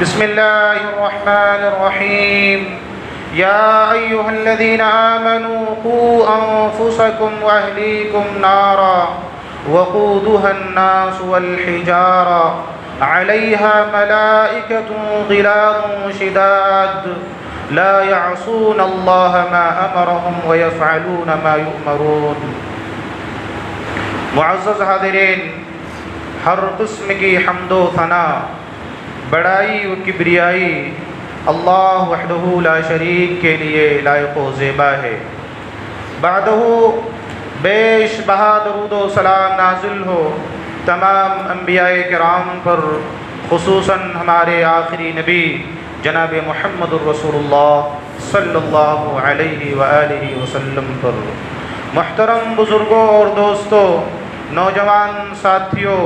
بسم الله الرحمن الرحيم يا أيها الذين آمنوا قوا أنفسكم وأهليكم نارا وقودها الناس والحجارة عليها ملائكة غلاظ شداد لا يعصون الله ما أمرهم ويفعلون ما يؤمرون۔ معزز حاضرین، ہر قسم کی حمد و ثنا، بڑائی و کبریائی اللہ وحدہ لا شریک کے لیے لائق و زیبا ہے۔ بعدہ بیش بہا درود و سلام نازل ہو تمام انبیاء کرام پر، خصوصاً ہمارے آخری نبی جناب محمد الرسول اللہ صلی اللہ علیہ وآلہ وسلم پر۔ محترم بزرگوں اور دوستوں، نوجوان ساتھیوں،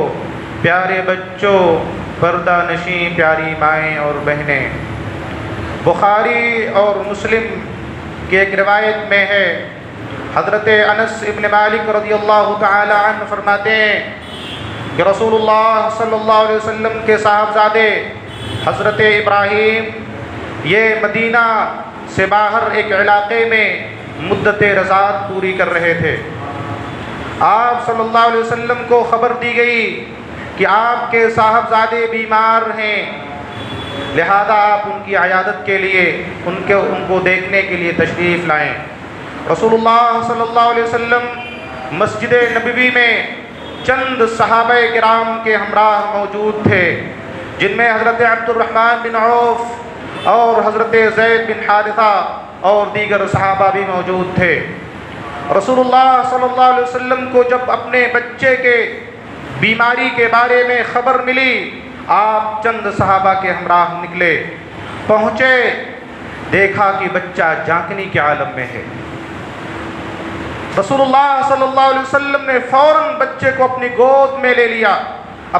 پیارے بچوں، پردہ نشیں پیاری مائیں اور بہنیں، بخاری اور مسلم کی ایک روایت میں ہے، حضرت انس ابن مالک رضی اللہ تعالی عنہ فرماتے ہیں کہ رسول اللہ صلی اللہ علیہ وسلم کے صاحبزادے حضرت ابراہیم یہ مدینہ سے باہر ایک علاقے میں مدت رضاعت پوری کر رہے تھے۔ آپ صلی اللہ علیہ وسلم کو خبر دی گئی کہ آپ کے صاحبزادے بیمار ہیں، لہذا آپ ان کی عیادت کے لیے ان کو دیکھنے کے لیے تشریف لائیں۔ رسول اللہ صلی اللہ علیہ وسلم مسجد نبوی میں چند صحابہ کرام کے ہمراہ موجود تھے، جن میں حضرت عبد الرحمن بن عوف اور حضرت زید بن حارثہ اور دیگر صحابہ بھی موجود تھے۔ رسول اللہ صلی اللہ علیہ وسلم کو جب اپنے بچے کے بیماری کے بارے میں خبر ملی، آپ چند صحابہ کے ہمراہ نکلے، پہنچے، دیکھا کہ بچہ جھانکنے کے عالم میں ہے۔ رسول اللہ صلی اللہ علیہ وسلم نے فوراً بچے کو اپنی گود میں لے لیا،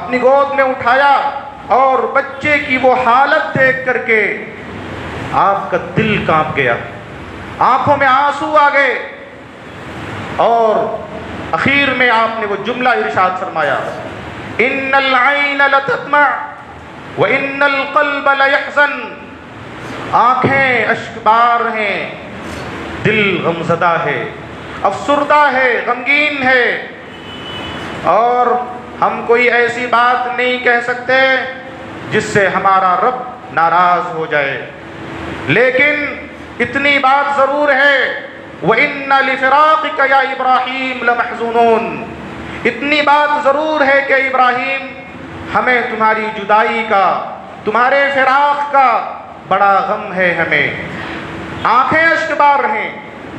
اپنی گود میں اٹھایا، اور بچے کی وہ حالت دیکھ کر کے آپ کا دل کانپ گیا، آنکھوں میں آنسو آ گئے، اور اخیر میں آپ نے وہ جملہ ارشاد فرمایا، ان العین لتدمع وان القلب لیحزن، آنکھیں اشکبار ہیں، دل غمزدہ ہے، افسردہ ہے، غمگین ہے، اور ہم کوئی ایسی بات نہیں کہہ سکتے جس سے ہمارا رب ناراض ہو جائے، لیکن اتنی بات ضرور ہے، وَإِنَّ لِفِرَاقِكَ يَا إِبْرَاهِيمُ لَمَحْزُونُونَ، اتنی بات ضرور ہے کہ ابراہیم، ہمیں تمہاری جدائی کا، تمہارے فراق کا بڑا غم ہے، ہمیں آنکھیں اشکبار ہیں،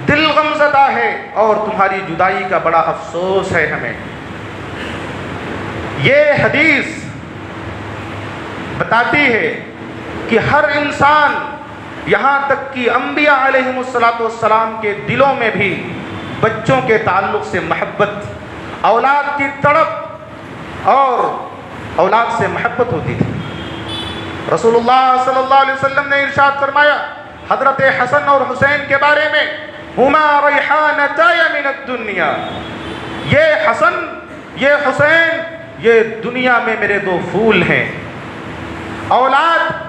دل غمزدہ ہے، اور تمہاری جدائی کا بڑا افسوس ہے ہمیں۔ یہ حدیث بتاتی ہے کہ ہر انسان، یہاں تک کہ انبیاء علیہم السلام کے دلوں میں بھی بچوں کے تعلق سے محبت، اولاد کی تڑپ اور اولاد سے محبت ہوتی تھی۔ رسول اللہ صلی اللہ علیہ وسلم نے ارشاد فرمایا حضرت حسن اور حسین کے بارے میں، ہما ریحانتای من الدنیا، یہ حسن، یہ حسین، یہ دنیا میں میرے دو پھول ہیں۔ اولاد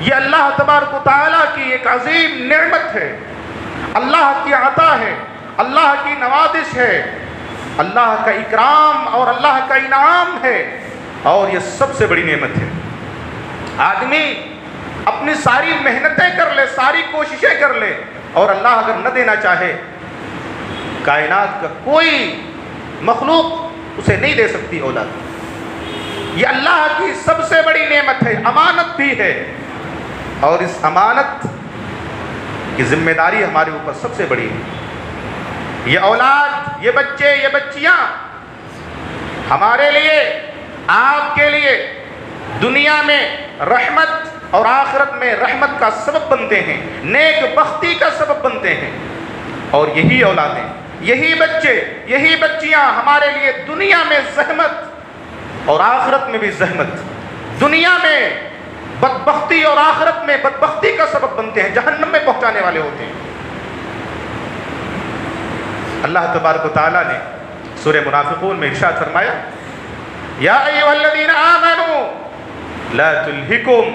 یہ اللہ تبارک و تعالیٰ کی ایک عظیم نعمت ہے، اللہ کی عطا ہے، اللہ کی نوازش ہے، اللہ کا اکرام اور اللہ کا انعام ہے، اور یہ سب سے بڑی نعمت ہے۔ آدمی اپنی ساری محنتیں کر لے، ساری کوششیں کر لے، اور اللہ اگر نہ دینا چاہے، کائنات کا کوئی مخلوق اسے نہیں دے سکتی اولاد۔ یہ اللہ کی سب سے بڑی نعمت ہے، امانت بھی ہے، اور اس امانت کی ذمہ داری ہمارے اوپر سب سے بڑی ہے۔ یہ اولاد، یہ بچے، یہ بچیاں ہمارے لیے، آپ کے لیے دنیا میں رحمت اور آخرت میں رحمت کا سبب بنتے ہیں، نیک بختی کا سبب بنتے ہیں، اور یہی اولادیں، یہی بچے، یہی بچیاں ہمارے لیے دنیا میں زحمت اور آخرت میں بھی زحمت، دنیا میں بدبختی اور آخرت میں بدبختی کا سبب بنتے ہیں، جہنم میں پہنچانے والے ہوتے ہیں۔ اللہ تبارک و تعالیٰ نے سورہ منافقون میں ارشاد فرمایا، یا ایھا الذین آمنوا لا تلہکم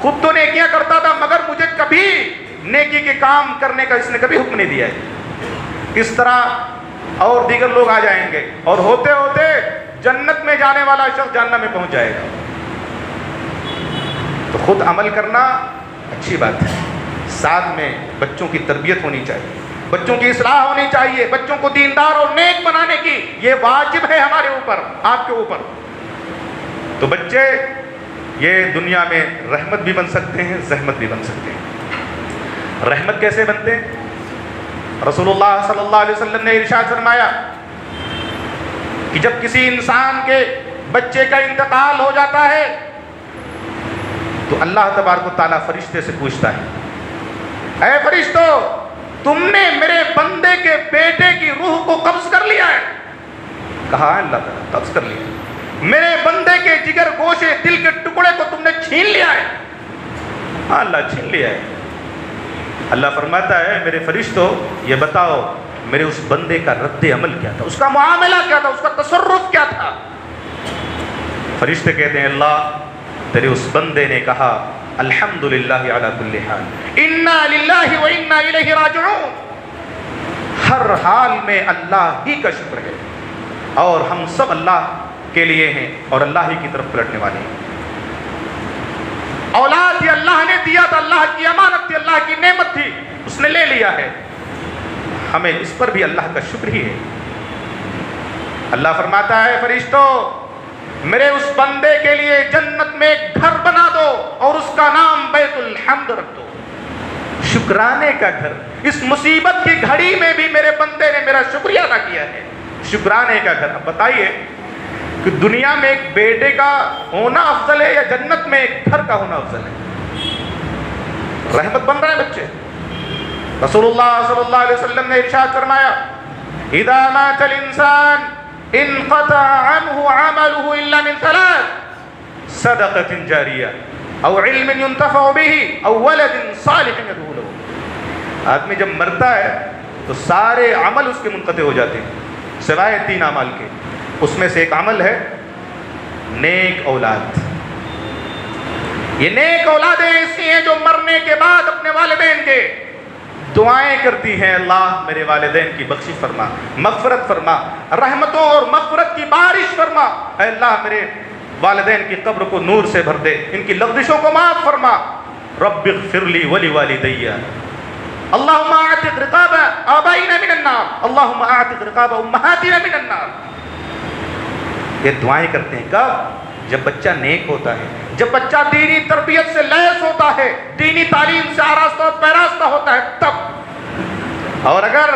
خود تو نیکیاں کرتا تھا مگر مجھے کبھی نیکی کے کام کرنے کا اس نے کبھی حکم نہیں دیا ہے۔ اس طرح اور دیگر لوگ آ جائیں گے اور ہوتے ہوتے جنت میں جانے والا شخص جہنم میں پہنچ جائے گا۔ تو خود عمل کرنا اچھی بات ہے، ساتھ میں بچوں کی تربیت ہونی چاہیے، بچوں کی اصلاح ہونی چاہیے، بچوں کو دیندار اور نیک بنانے کی یہ واجب ہے ہمارے اوپر، آپ کے اوپر۔ تو بچے یہ دنیا میں رحمت بھی بن سکتے ہیں، زحمت بھی بن سکتے ہیں۔ رحمت کیسے بنتے ہیں؟ رسول اللہ صلی اللہ علیہ وسلم نے ارشاد فرمایا کہ جب کسی انسان کے بچے کا انتقال ہو جاتا ہے تو اللہ تبارک و تعالیٰ فرشتے سے پوچھتا ہے، اے فرشتو، تم نے میرے بندے کے بیٹے کی روح کو قبض کر لیا ہے؟ کہا ہے اللہ تعالیٰ، قبض کر لیا۔ میرے بندے کے جگر گوشے دل کے ٹکڑے کو تم نے چھین لیا ہے؟ ہاں اللہ، چھین لیا ہے۔ اللہ فرماتا ہے، میرے فرشتو یہ بتاؤ میرے اس بندے کا رد عمل کیا تھا، اس کا معاملہ کیا تھا، اس کا تصرف کیا تھا؟ فرشتے کہتے ہیں، اللہ تیرے اس بندے نے کہا الحمدللہ علی کل حال، انا للہ و انا الیہ راجعون، ہر حال میں اللہ ہی کا شکر ہے اور ہم سب اللہ کے لیے ہیں اور اللہ ہی کی طرف پلٹنے والے ہیں۔ اولاد یہ اللہ نے دیا تھا، اللہ کی امانت تھی، اللہ کی نعمت تھی، اس نے لے لیا ہے، ہمیں اس پر بھی اللہ کا شکر ہی ہے۔ اللہ فرماتا ہے، فرشتو میرے اس بندے کے لیے جنت میں ایک گھر بنا دو اور اس کا نام بیت الحمد رکھ دو، شکرانے کا گھر۔ اس مصیبت کی گھڑی میں بھی میرے بندے نے میرا شکریہ ادا کیا ہے، شکرانے کا گھر۔ اب بتائیے کہ دنیا میں ایک بیٹے کا ہونا افضل ہے یا جنت میں ایک گھر کا ہونا افضل ہے؟ رحمت بن رہے ہیں بچے۔ رسول اللہ صلی اللہ علیہ وسلم نے ارشاد فرمایا، اذا مات الانسان انقطع عنه عمله الا من ثلاث، صدقة جاریہ او علم ينتفع به او ولد صالح يدعو له۔ آدمی جب مرتا ہے تو سارے عمل اس کے منقطع ہو جاتے ہیں سوائے 3 اعمال کے۔ اس میں سے ایک عمل ہے نیک اولاد۔ یہ نیک اولادیں ایسی ہیں جو مرنے کے بعد اپنے والدین کے دعائیں کرتی ہیں، اللہ میرے والدین کی بخشش فرما، مغفرت فرما، رحمتوں اور مغفرت کی بارش فرما، اے اللہ میرے والدین کی قبر کو نور سے بھر دے، ان کی لغزشوں کو معاف فرما، رب اغفر لی ولوالدی، اللہم اعتق رقاب آبائنا من النار، اللہم اعتق رقاب امہاتنا من النار۔ یہ دعائیں کرتے ہیں کب؟ جب بچہ نیک ہوتا ہے، جب بچہ دینی تربیت سے لیس ہوتا ہے، دینی تعلیم سے آراستہ و پیراستہ ہوتا ہے تب۔ اور اگر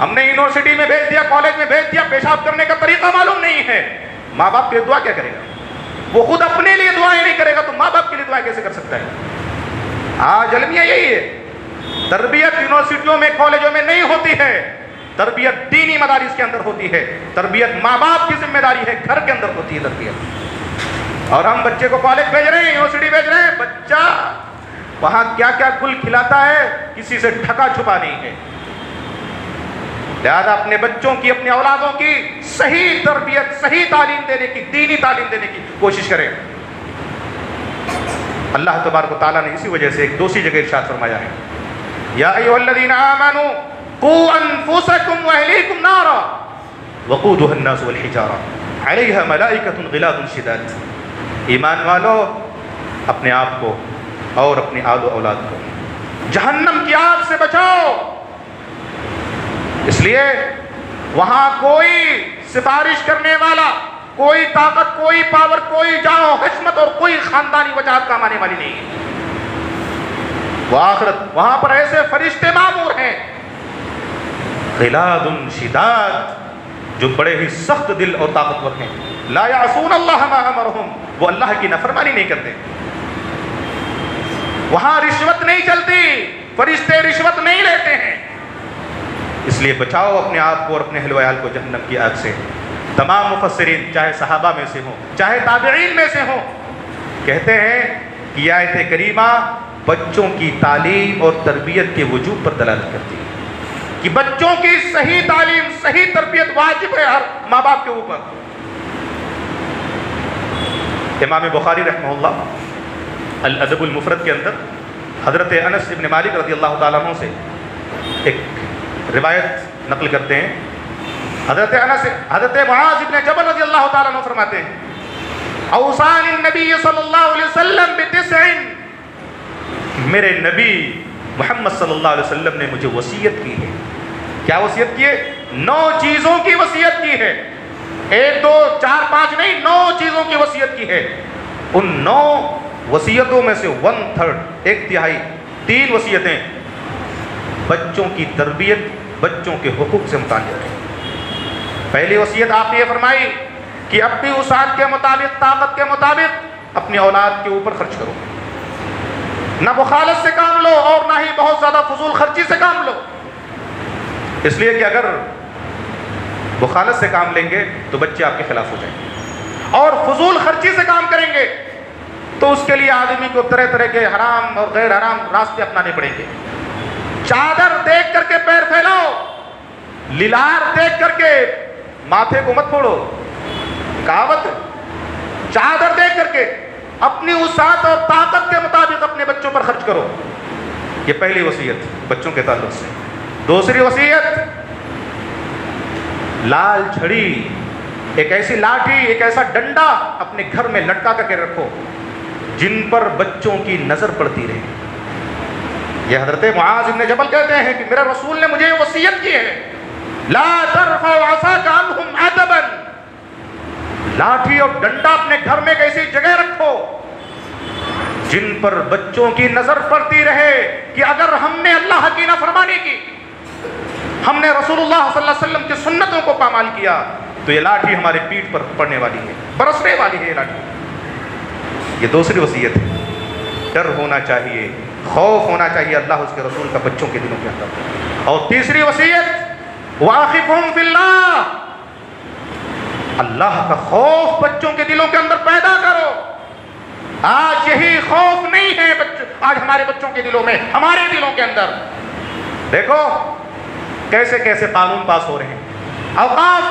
ہم نے یونیورسٹی میں بھیج دیا، کالج میں بھیج دیا، پیشاب کرنے کا طریقہ معلوم نہیں ہے، ماں باپ کے لیے دعا کیا کرے گا؟ وہ خود اپنے لیے دعائیں نہیں کرے گا تو ماں باپ کے لیے دعائیں کیسے کر سکتا ہے؟ آج المیہ یہی ہے، تربیت یونیورسٹیوں میں کالجوں میں نہیں ہوتی ہے، تربیت دینی مدارس کے اندر ہوتی ہے، تربیت ماں باپ کی ذمہ داری ہے، گھر کے اندر ہوتی ہے تربیت۔ اور ہم بچے کو کالج بھیج رہے ہیں، یونیورسٹی بھیج رہے ہیں، بچہ وہاں کیا کیا گل کھلاتا ہے کسی سے ڈھکا چھپا نہیں ہے۔ لہذا اپنے بچوں کی، اپنے اولادوں کی صحیح تربیت، صحیح تعلیم دینے کی، دینی تعلیم دینے کی کوشش کریں۔ اللہ تبارک و تعالیٰ نے اسی وجہ سے ایک دوسری جگہ ارشاد فرمایا ہے، یا ایھا الذین آمنوا قوا انفسکم واہلیکم نارا وقودھا الناس والحجارہ علیہا ملائکۃ غلاظ شداد۔ ایمان والو، اپنے آپ کو اور اپنی آل و اولاد کو جہنم کی آگ سے بچاؤ۔ اس لیے وہاں کوئی سفارش کرنے والا، کوئی طاقت، کوئی پاور، کوئی جاؤ حشمت اور کوئی خاندانی وجاہت کام آنے والی نہیں ہے۔ وہ آخرت، وہاں پر ایسے فرشتے مامور ہیں غلاظ شداد، جو بڑے ہی سخت دل اور طاقتور ہیں، لا یعصون اللہ ما امرہم، وہ اللہ کی نافرمانی نہیں کرتے۔ وہاں رشوت نہیں چلتی، فرشتے رشوت نہیں لیتے ہیں۔ اس لیے بچاؤ اپنے آپ کو اور اپنے اہل و عیال کو جہنم کی آگ سے۔ تمام مفسرین، چاہے صحابہ میں سے ہوں، چاہے تابعین میں سے ہوں، کہتے ہیں کہ یہ آیت کریمہ بچوں کی تعلیم اور تربیت کے وجوب پر دلالت کرتی ہے، کہ بچوں کی صحیح تعلیم، صحیح تربیت واجب ہے ہر ماں باپ کے اوپر۔ امام بخاری رحمہ اللہ الادب المفرد کے اندر حضرت انس ابن مالک رضی اللہ تعالیٰ عنہ سے ایک روایت نقل کرتے ہیں. حضرت معاذ ابن جبل رضی اللہ تعالیٰ عنہ فرماتے ہیں اوصانی النبی صلی اللہ علیہ وسلم بتسع، میرے نبی محمد صلی اللہ علیہ وسلم نے مجھے وصیت کی ہے. کیا وصیت کی ہے؟ 9 چیزوں کی وصیت کی ہے. 1 2 4 5 نہیں، 9 چیزوں کی وصیت کی ہے. ان 9 وصیتوں میں سے 1/3 ایک تہائی 3 وصیتیں بچوں کی تربیت، بچوں کے حقوق سے متعلق ہیں. پہلی وصیت آپ نے یہ فرمائی کہ اپنی وسعت کے مطابق، طاقت کے مطابق اپنی اولاد کے اوپر خرچ کرو. نہ بخالت سے کام لو اور نہ ہی بہت زیادہ فضول خرچی سے کام لو. اس لیے کہ اگر بخالت سے کام لیں گے تو بچے آپ کے خلاف ہو جائیں گے، اور فضول خرچی سے کام کریں گے تو اس کے لیے آدمی کو طرح طرح کے حرام اور غیر حرام راستے اپنانے پڑیں گے. چادر دیکھ کر کے پیر پھیلاؤ، لیلار دیکھ کر کے ماتھے کو مت پھوڑو. کہاوت چادر دیکھ کر کے اپنی وسعت اور طاقت کے مطابق اپنے بچوں پر خرچ کرو. یہ پہلی وصیت بچوں کے تعلق سے. دوسری وصیت، لال چھڑی، ایک ایسی لاٹھی، ایک ایسا ڈنڈا اپنے گھر میں لٹکا کر کے رکھو جن پر بچوں کی نظر پڑتی رہے. یہ حضرت معاذ بن جبل کہتے ہیں کہ میرا رسول نے مجھے وصیت کی ہے، لا ترفع عصاک عنہم عتبا، لاٹھی اور ڈنڈا اپنے گھر میں ایک ایسی جگہ رکھو جن پر بچوں کی نظر پڑتی رہے کہ اگر ہم نے اللہ کی نافرمانی کی، ہم نے رسول اللہ صلی اللہ علیہ وسلم کی سنتوں کو پامال کیا، تو یہ لاٹھی ہمارے پیٹھ پر پڑنے والی ہے، برسنے والی ہے یہ لاٹھی. یہ دوسری وصیت ہے. ڈر ہونا چاہیے، خوف ہونا چاہیے اللہ اس کے رسول کا بچوں کے دلوں کے اندر. اور تیسری وصیت، وَأَخِفْهُمْ فِي اللَّهِ، اللہ کا خوف بچوں کے دلوں کے اندر پیدا کرو. آج یہی خوف نہیں ہے آج ہمارے بچوں کے دلوں میں، ہمارے دلوں کے اندر. دیکھو کیسے کیسے قانون پاس ہو رہے ہیں، اوقاف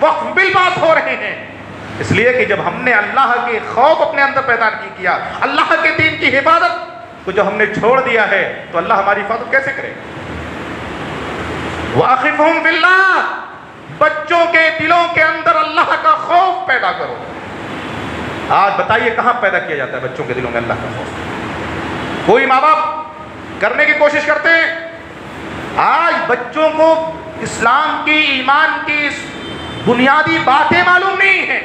وقف بل پاس ہو رہے ہیں. اس لیے کہ جب ہم نے اللہ کے خوف اپنے اندر پیدا نہیں کیا، اللہ کے دین کی حفاظت کو جو ہم نے چھوڑ دیا ہے، تو اللہ ہماری حفاظت کیسے کرے؟ وَأَخِفْهُمْ فِي اللَّهِ، بچوں کے دلوں کے اندر اللہ کا خوف پیدا کرو. آج بتائیے کہاں پیدا کیا جاتا ہے بچوں کے دلوں میں اللہ کا خوف؟ کوئی ماں باپ کرنے کی کوشش کرتے ہیں. آج بچوں کو اسلام کی، ایمان کی بنیادی باتیں معلوم نہیں ہیں.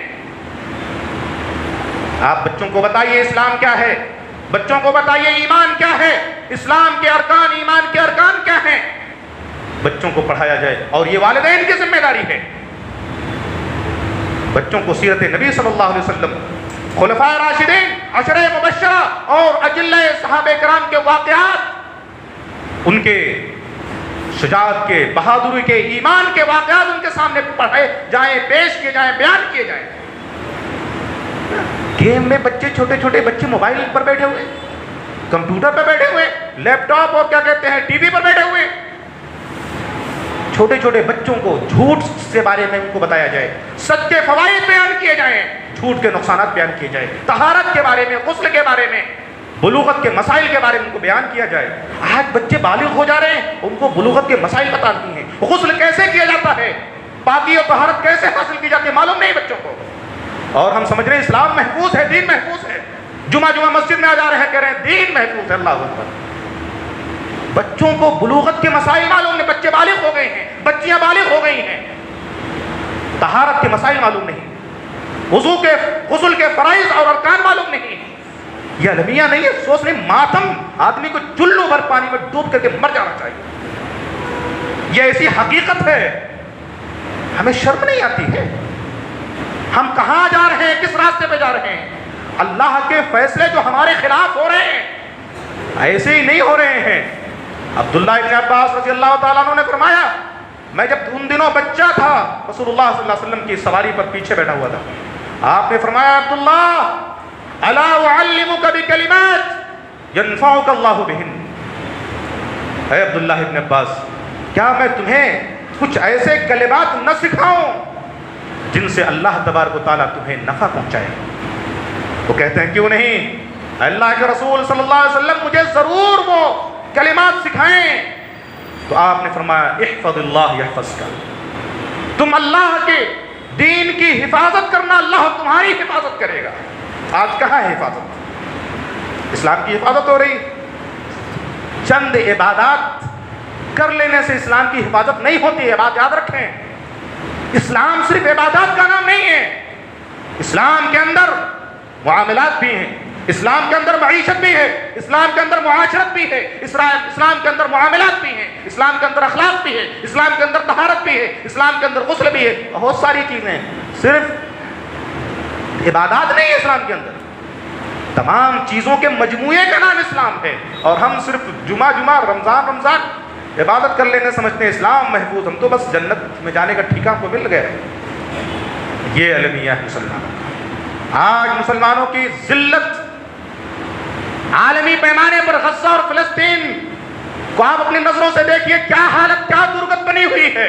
آپ بچوں کو بتائیے اسلام کیا ہے، بچوں کو بتائیے ایمان کیا ہے، اسلام کے ارکان، ایمان کے ارکان کیا ہیں، بچوں کو پڑھایا جائے. اور یہ والدین کی ذمہ داری ہے بچوں کو سیرت نبی صلی اللہ علیہ وسلم، خلفائے راشدین، عشرہ مبشرہ اور اجلہ صحابہ کرام کے واقعات، ان کے شجاعت کے، بہادری کے، ایمان کے واقعات ان کے سامنے پڑھائے جائیں، پیش کیے جائیں، بیان کیے جائیں. گیم میں بچے، چھوٹے چھوٹے بچے موبائل پر بیٹھے ہوئے، کمپیوٹر پر بیٹھے ہوئے، لیپ ٹاپ اور کیا کہتے ہیں ٹی وی پر بیٹھے ہوئے. چھوٹے چھوٹے بچوں کو جھوٹ سے بارے میں ان کو بتایا جائے، سچ کے فوائد بیان کیے جائیں، جھوٹ کے نقصانات بیان کیے جائیں، طہارت کے بارے میں، غسل کے بارے میں، بلوغت کے مسائل کے بارے میں ان کو بیان کیا جائے. آج بچے بالغ ہو جا رہے ہیں، ان کو بلوغت کے مسائل پتہ نہیں ہیں، غسل کیسے کیا جاتا ہے، پاکی اور طہارت کیسے حاصل کی جاتی ہے، معلوم نہیں بچوں کو. اور ہم سمجھ رہے ہیں اسلام محفوظ ہے، دین محفوظ ہے، جمعہ مسجد میں آ جا رہے ہیں، کہہ رہے ہیں دین محفوظ ہے. اللہ اکبر. بچوں کو بلوغت کے مسائل معلوم نہیں، بچے بالغ ہو گئے ہیں، بچیاں بالغ ہو گئی ہیں، طہارت کے مسائل معلوم نہیں، وضو کے، غسل کے فرائض اور ارکان معلوم نہیں. یہ المیہ نہیں ہے، افسوس نہیں، ماتم. آدمی کو چلو بھر پانی میں ڈوب کر کے مر جانا چاہیے. یہ ایسی حقیقت ہے، ہمیں شرم نہیں آتی ہے. ہم کہاں جا رہے ہیں، کس راستے پہ جا رہے ہیں؟ اللہ کے فیصلے جو ہمارے خلاف ہو رہے ہیں ایسے ہی نہیں ہو رہے ہیں. عبداللہ ابن عباس رضی اللہ تعالیٰ عنہ نے فرمایا، میں جب ان دنوں بچہ تھا، رسول اللہ صلی اللہ علیہ وسلم کی سواری پر پیچھے بیٹھا ہوا تھا. آپ نے فرمایا، عبداللہ الا اعلمک بکلمات ینفعک اللہ بہن. اے عبداللہ ابن عباس، کیا میں تمہیں کچھ ایسے کلمات نہ سکھاؤں جن سے اللہ تبارک و تعالیٰ تمہیں نفع پہنچائے؟ وہ کہتے ہیں کیوں نہیں. اللہ کے رسول صلی اللہ علیہ وسلم مجھے ضرور وہ کلمات سکھائیں، تو آپ نے فرمایا احفظ اللہ یحفظک، تم اللہ کے دین کی حفاظت کرنا، اللہ تمہاری حفاظت کرے گا۔ آج کہاں ہے حفاظت؟ اسلام کی حفاظت ہو رہی؟ چند عبادات کر لینے سے اسلام کی حفاظت نہیں ہوتی ہے، بات یاد رکھیں۔ اسلام صرف عبادات کا نام نہیں ہے، اسلام کے اندر معاملات بھی ہیں، اسلام کے اندر معیشت بھی ہے، اسلام کے اندر معاشرت بھی ہے، اسلام کے اندر معاملات بھی ہیں، اسلام کے اندر اخلاق بھی ہے، اسلام کے اندر طہارت بھی ہے، اسلام کے اندر غسل بھی ہے، بہت ساری چیزیں ہیں۔ صرف عبادات نہیں ہے اسلام کے اندر، تمام چیزوں کے مجموعے کا نام اسلام ہے۔ اور ہم صرف جمعہ رمضان عبادت کر لینے سمجھتے ہیں اسلام محفوظ، ہم تو بس جنت میں جانے کا ٹھیکہ ہم کو مل گیا۔ یہ المیہ ہے مسلمانوں کا۔ آج مسلمانوں کی ذلت عالمی پیمانے پر، غزہ اور فلسطین کو آپ اپنی نظروں سے دیکھیے، کیا حالت، کیا درگت بنی ہوئی ہے۔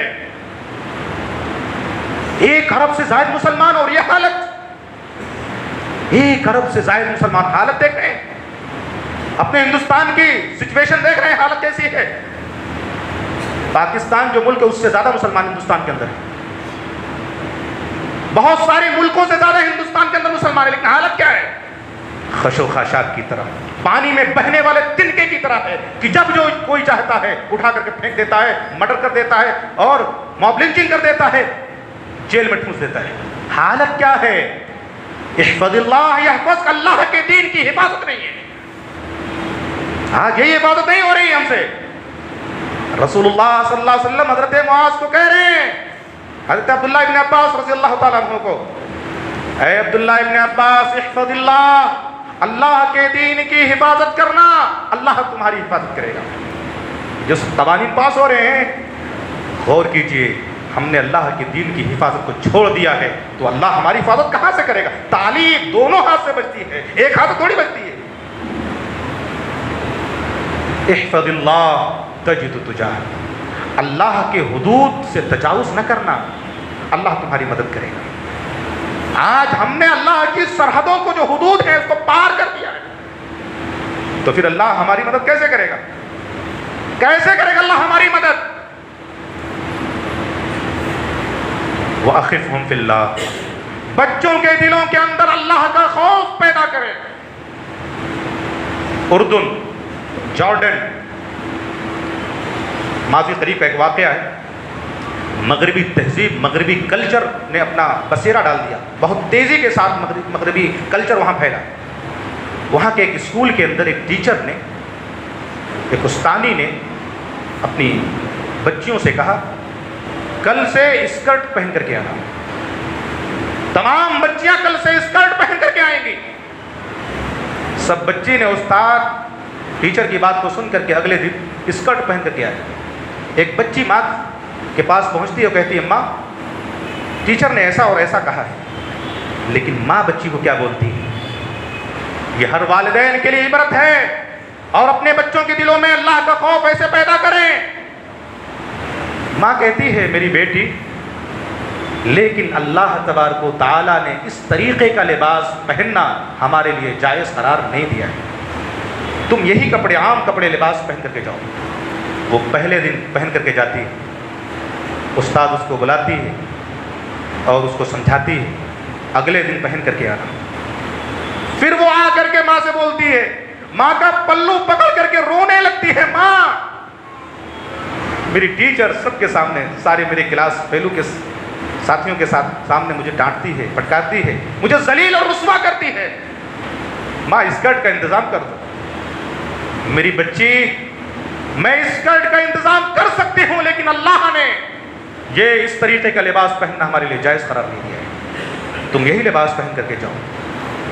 1 ارب سے زائد مسلمان اور یہ حالت، 1 ارب سے زائد مسلمان، حالت دیکھ رہے ہیں، اپنے ہندوستان کی سچویشن دیکھ رہے ہیں، حالت کیسی ہے۔ پاکستان جو ملک ہے اس سے زیادہ مسلمان ہندوستان کے اندر ہیں، بہت سارے ملکوں سے زیادہ ہندوستان کے اندر مسلمان ہیں، لیکن حالت کیا ہے؟ خش و خاشاک کی طرح، پانی میں بہنے والے تنکے کی طرح ہے کہ جب جو کوئی چاہتا ہے اٹھا کر کے پھینک دیتا ہے، مرڈر کر دیتا ہے اور موب لنچنگ کر دیتا ہے، جیل میں ٹھونس دیتا ہے۔ حالت کیا ہے؟ احفظ اللہ یحفظک، اللہ کے دین کی حفاظت نہیں ہے۔ آج یہ حفاظت نہیں ہو رہی ہم سے۔ رسول اللہ صلی اللہ علیہ وسلم حضرت معاذ کو کہہ رہے ہیں، حضرت عبداللہ ابن عباس رضی اللہ تعالیٰ عنہ کو، اے عبداللہ ابن عباس احفظ اللہ، اللہ کے دین کی حفاظت کرنا، اللہ تمہاری حفاظت کرے گا۔ جو قوانین پاس ہو رہے ہیں، غور کیجئے، ہم نے اللہ کے دین کی حفاظت کو چھوڑ دیا ہے تو اللہ ہماری حفاظت کہاں سے کرے گا؟ تعلیم دونوں ہاتھ سے بچتی ہے، ایک ہاتھ تھوڑی بچتی ہے۔ احفظ اللہ تجد تجاہک، اللہ کے حدود سے تجاوز نہ کرنا، اللہ تمہاری مدد کرے گا۔ آج ہم نے اللہ کی سرحدوں کو، جو حدود ہیں، اس کو پار کر دیا ہے، تو پھر اللہ ہماری مدد کیسے کرے گا؟ کیسے کرے گا اللہ ہماری مدد؟ وَأَخِفْهُمْ فِي اللَّهِ، بچوں کے دلوں کے اندر اللہ کا خوف پیدا کرے۔ اردن، جارڈن، ماضی قریب کا ایک واقعہ ہے، مغربی تہذیب، مغربی کلچر نے اپنا بسیرا ڈال دیا، بہت تیزی کے ساتھ مغربی کلچر وہاں پھیلا۔ وہاں کے ایک اسکول کے اندر ایک ٹیچر نے، ایک استانی نے اپنی بچیوں سے کہا کل سے اسکرٹ پہن کر کے آنا، تمام بچیاں کل سے اسکرٹ پہن کر کے آئیں گی۔ سب بچی نے استاد ٹیچر کی بات کو سن کر کے اگلے دن اسکرٹ پہن کر کے آئے۔ ایک بچی ماں کے پاس پہنچتی ہے اور کہتی ہے ماں ٹیچر نے ایسا اور ایسا کہا ہے، لیکن ماں بچی کو کیا بولتی ہے؟ یہ ہر والدین کے لیے عبرت ہے، اور اپنے بچوں کے دلوں میں اللہ کا خوف ایسے پیدا کریں۔ ماں کہتی ہے میری بیٹی، لیکن اللہ تبارک و تعالیٰ نے اس طریقے کا لباس پہننا ہمارے لیے جائز قرار نہیں دیا ہے، تم یہی کپڑے، عام کپڑے لباس پہن کر کے جاؤ۔ وہ پہلے دن پہن کر کے جاتی ہے، استاد اس کو بلاتی ہے اور اس کو سمجھاتی ہے اگلے دن پہن کر کے آنا۔ پھر وہ آ کر کے ماں سے بولتی ہے، ماں کا پلو پکڑ کر کے رونے لگتی ہے، ماں میری ٹیچر سب کے سامنے، سارے میرے کلاس فیلو کے ساتھیوں کے سامنے مجھے ڈانٹتی ہے، پھٹکارتی ہے، مجھے ذلیل اور رسوا کرتی ہے، ماں اسکرٹ کا انتظام کر دو۔ میری بچی، میں اسکرٹ کا انتظام کر سکتی ہوں، لیکن اللہ نے یہ اس طریقے کا لباس پہننا ہمارے لیے جائز قرار نہیں دیا ہے، تم یہی لباس پہن کر کے جاؤ۔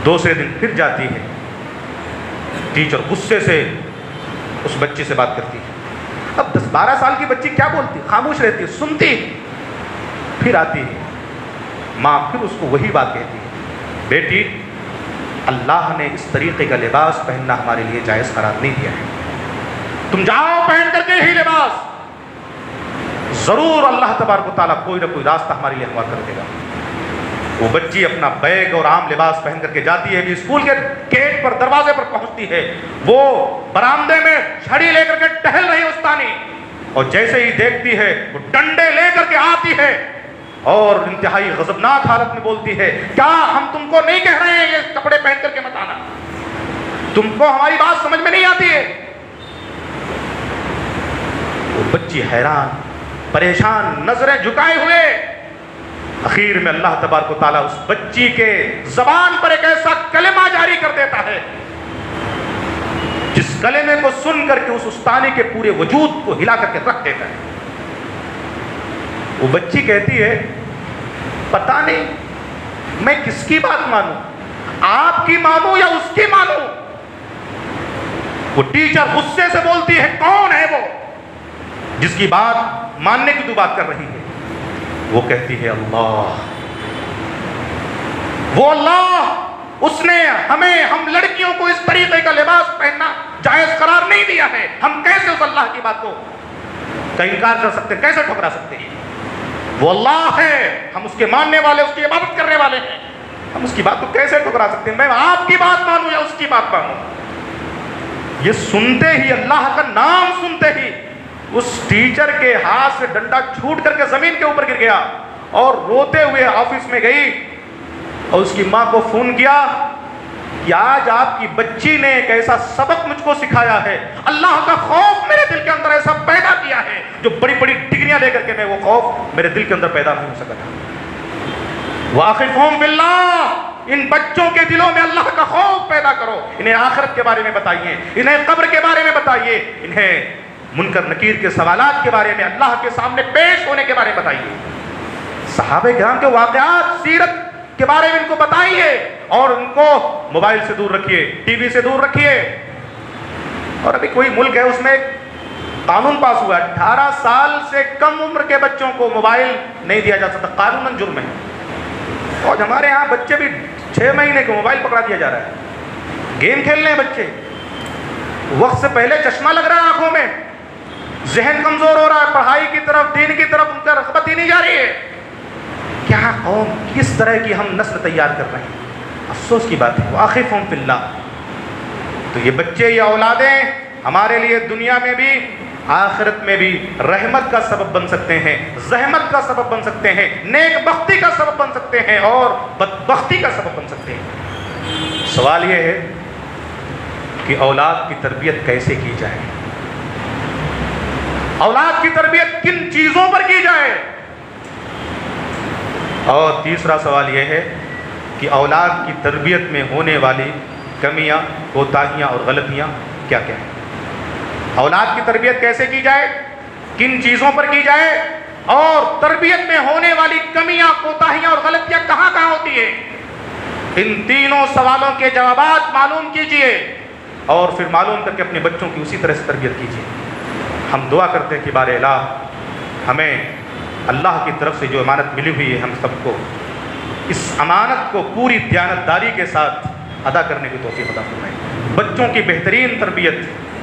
دوسرے دن پھر جاتی ہے، ٹیچر غصے سے اس بچی سے بات کرتی ہے۔ اب 10-12 سال کی بچی کیا بولتی؟ خاموش رہتی ہے، سنتی۔ پھر آتی ہے ماں، پھر اس کو وہی بات کہتی ہے، بیٹی اللہ نے اس طریقے کا لباس پہننا ہمارے لیے جائز قرار نہیں دیا ہے، تم جاؤ پہن کر کے ہی لباس، ضرور اللہ تبارک و تعالیٰ کوئی نہ کوئی راستہ ہمارے لیے ہموار کر دے گا۔ وہ بچی اپنا بیگ اور عام لباس پہن کر کے جاتی ہے، بھی اسکول کے گیٹ پر دروازے پر پہنچتی ہے، وہ برآمدے میں چھڑی لے کر کے ٹہل رہی استانی، اور جیسے ہی دیکھتی ہے وہ ڈنڈے لے کر کے آتی ہے اور انتہائی غضبناک حالت میں بولتی ہے، کیا ہم تم کو نہیں کہہ رہے ہیں یہ کپڑے پہن کر کے مت آنا؟ تم کو ہماری بات سمجھ میں نہیں آتی ہے؟ وہ بچی حیران پریشان نظریں جھکائے ہوئے، اخیر میں اللہ تبارک و تعالیٰ اس بچی کے زبان پر ایک ایسا کلمہ جاری کر دیتا ہے جس کلمے کو سن کر کے اس استانی کے پورے وجود کو ہلا کر کے رکھ دیتا ہے۔ وہ بچی کہتی ہے، پتہ نہیں میں کس کی بات مانوں، آپ کی مانوں یا اس کی مانوں؟ وہ ٹیچر غصے سے بولتی ہے، کون ہے وہ جس کی بات ماننے کی تو بات کر رہی ہے؟ وہ کہتی ہے، اللہ، وہ اللہ، اس نے ہم لڑکیوں کو اس طریقے کا لباس پہننا جائز قرار نہیں دیا ہے، ہم کیسے اس اللہ کی بات کو کا انکار کر سکتے ہیں، کیسے ٹھکرا سکتے ہیں؟ وہ اللہ ہے، ہم اس کے ماننے والے، اس کی عبادت کرنے والے ہیں، ہم اس کی بات کو کیسے ٹھکرا سکتے ہیں؟ میں آپ کی بات مانوں یا اس کی بات مانوں؟ یہ سنتے ہی، اللہ کا نام سنتے ہی اس ٹیچر کے ہاتھ سے ڈنڈا چھوٹ کر کے زمین کے اوپر گر گیا اور روتے ہوئے آفس میں گئی اور اس کی ماں کو فون کیا کہ آج آپ کی بچی نے ایک ایسا سبق مجھ کو سکھایا ہے، اللہ کا خوف میرے دل کے اندر ایسا پیدا کیا ہے جو بڑی بڑی ڈگریاں لے کر کے میں وہ خوف میرے دل کے اندر پیدا نہیں ہو سکا تھا۔ وَأَخِفْهُمْ بِاللَّهِ، ان بچوں کے دلوں میں اللہ کا خوف پیدا کرو، انہیں آخرت کے بارے میں بتائیے، انہیں قبر کے بارے میں بتائیے، انہیں منکر نکیر کے سوالات کے بارے میں، اللہ کے سامنے پیش ہونے کے بارے میں بتائیے، صحابہ کرام کے واقعات، سیرت کے بارے میں ان کو بتائیے، اور ان کو موبائل سے دور رکھیے، ٹی وی سے دور رکھیے۔ اور ابھی کوئی ملک ہے اس میں قانون پاس ہوا ہے، 18 سال سے کم عمر کے بچوں کو موبائل نہیں دیا جا سکتا، قانوناً جرم ہے۔ اور ہمارے ہاں بچے بھی 6 مہینے کو موبائل پکڑا دیا جا رہا ہے، گیم کھیلنے ہیں بچے، وقت سے پہلے چشمہ لگ رہا ہے آنکھوں میں، ذہن کمزور ہو رہا ہے، پڑھائی کی طرف، دین کی طرف ان کا رغبت ہی نہیں جا رہی ہے۔ کیا قوم، کس طرح کی ہم نسل تیار کر رہے ہیں، افسوس کی بات ہے۔ وَأَخِفْهُمْ فِي اللَّهِ، تو یہ بچے، یہ اولادیں ہمارے لیے دنیا میں بھی آخرت میں بھی رحمت کا سبب بن سکتے ہیں، زحمت کا سبب بن سکتے ہیں، نیک بختی کا سبب بن سکتے ہیں اور بدبختی کا سبب بن سکتے ہیں۔ سوال یہ ہے کہ اولاد کی تربیت کیسے کی جائے، اولاد کی تربیت کن چیزوں پر کی جائے، اور تیسرا سوال یہ ہے کہ اولاد کی تربیت میں ہونے والی کمیاں، کوتاہیاں اور غلطیاں کیا کیا ہیں۔ اولاد کی تربیت کیسے کی جائے، کن چیزوں پر کی جائے، اور تربیت میں ہونے والی کمیاں، کوتاہیاں اور غلطیاں کہاں کہاں ہوتی ہیں، ان تینوں سوالوں کے جوابات معلوم کیجئے اور پھر معلوم کر کے اپنے بچوں کی اسی طرح سے تربیت کیجئے۔ ہم دعا کرتے ہیں کہ بار الہ ہمیں اللہ کی طرف سے جو امانت ملی ہوئی ہے، ہم سب کو اس امانت کو پوری دیانتداری کے ساتھ ادا کرنے کی توفیق عطا فرمائے۔ بچوں کی بہترین تربیت،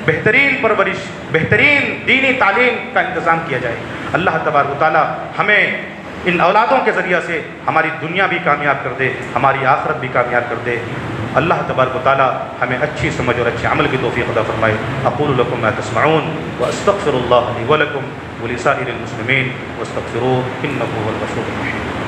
بہترین پرورش، بہترین دینی تعلیم کا انتظام کیا جائے۔ اللہ تبارک و تعالی ہمیں ان اولادوں کے ذریعہ سے ہماری دنیا بھی کامیاب کر دے، ہماری آخرت بھی کامیاب کر دے۔ اللہ تبارک و تعالی ہمیں اچھی سمجھ اور اچھے عمل کی توفیق عطا فرمائے۔ اقول لکم ما تسمعون واستغفر اللہ لی ولکم ولسائر المسلمین واستغفروہ انہ هو الغفور الرحیم۔